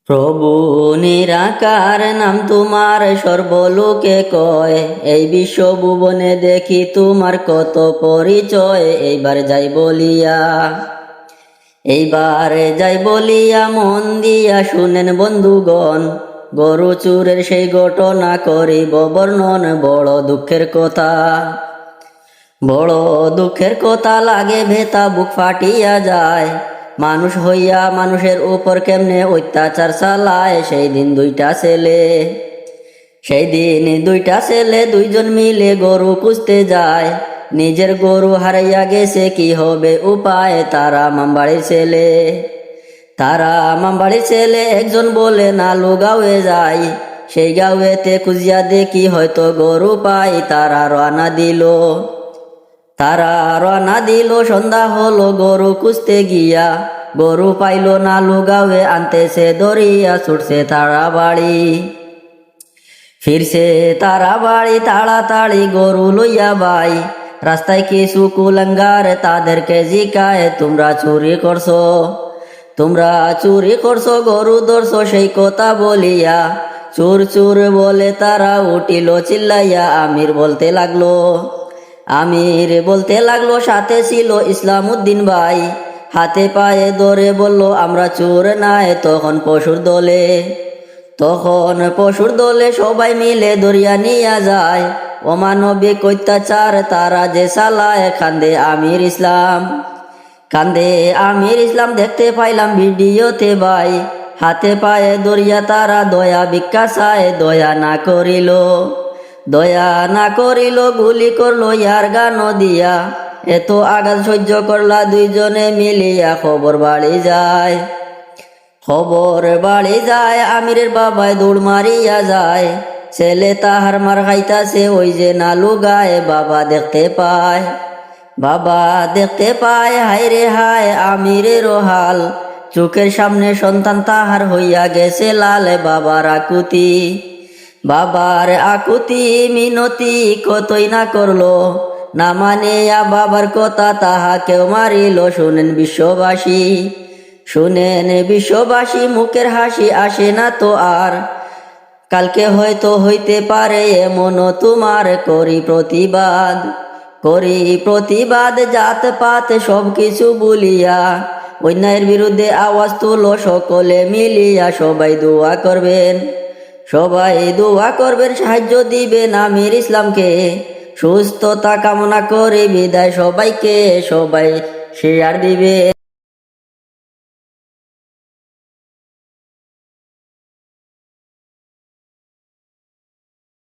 প্রভু নিরাকার নাম তোমার সর্বলোকে কয়, এই বিশ্ব ভুবনে দেখি তোমার কত পরিচয়। এইবার যাই বলিয়া মন দিয়া শুনেন বন্ধুগণ, গরু চুরের সেই ঘটনা করিব বর্ণন। বড় দুঃখের কথা লাগে, ভেতা বুক ফাটিয়া যায়। মানুষ হইয়া মানুষের উপর কেমনে অত্যাচার চালায়। সেই দিন দুইটা ছেলে দুইজন মিলে গরু খুঁজতে যায়। নিজের গরু হারাইয়া গেছে, কি হবে উপায়। তারা মামবাড়ির ছেলে একজন বলে, নালু গাঁয়ে যাই, সেই গাঁয়েতে খুঁজিয়া দেখি হয়তো গরু পাই। তারা রওনা দিল, সন্ধ্যা হলো গরু খুঁজতে গিয়া। গরু পাইল নালু গাঁয়ে, আনতেছে দরিয়া, ফিরছে তারা বাড়ি তাড়াতাড়ি গরু লইয়া বাই। রাস্তায় কিছু কুলাঙ্গার তাদেরকে জিকায়, তোমরা চুরি করছো গরু ধরছো, সেই কথা বলিয়া চুর চুর বলে তারা উঠিল চিল্লাইয়া। আমির বলতে লাগলো সাথে ছিল ইসলামউদ্দিন ভাই। হাতে পায়ে ধরে বলল, আমরা চোর নাই। তখন পশুর দলে সবাই মিলে দরিয়া নিয়া যায়। অমানবিক অত্যাচার তারা যে চালায়, কান্দে আমির ইসলাম দেখতে পাইলাম ভিডিওতে ভাই। হাতে পায়ে দরিয়া তারা দয়া ভিক্ষা চায়। দয়া না করিল গুলি করলো ইয়ার গান দিয়া। এত আঘাত সহ্য করলা দুইজনে মিলিয়া। খবর বাড়ি যায়, আমিরের বাবায় দৌড় মারিয়া যায়। ছেলে তাহার মার খাইতাছে, ওই যে নালু গায়ে। বাবা দেখতে পায়, হায় রে হায় আমিরের হাল। চোখের সামনে সন্তান তাহার হইয়া গেছে লাল। বাবার আকুতি মিনতি কতই না করলো, না মানিয়া বাবার কথা তাহাকেও মারিল। শুনেন বিশ্ববাসী মুখের হাসি আসে না তো আর। কালকে হয়তো হইতে পারে এমন তোমার। করি প্রতিবাদ জাত পাত সব কিছু বলিয়া। অন্যায়ের বিরুদ্ধে আওয়াজ তুলো সকলে মিলিয়া। সবাই দোয়া করবেন সাহায্য দিবেন আমির ইসলামকে। সুস্থতা কামনা করে বিদায় সবাইকে, সবাই শেয়ার দিবে।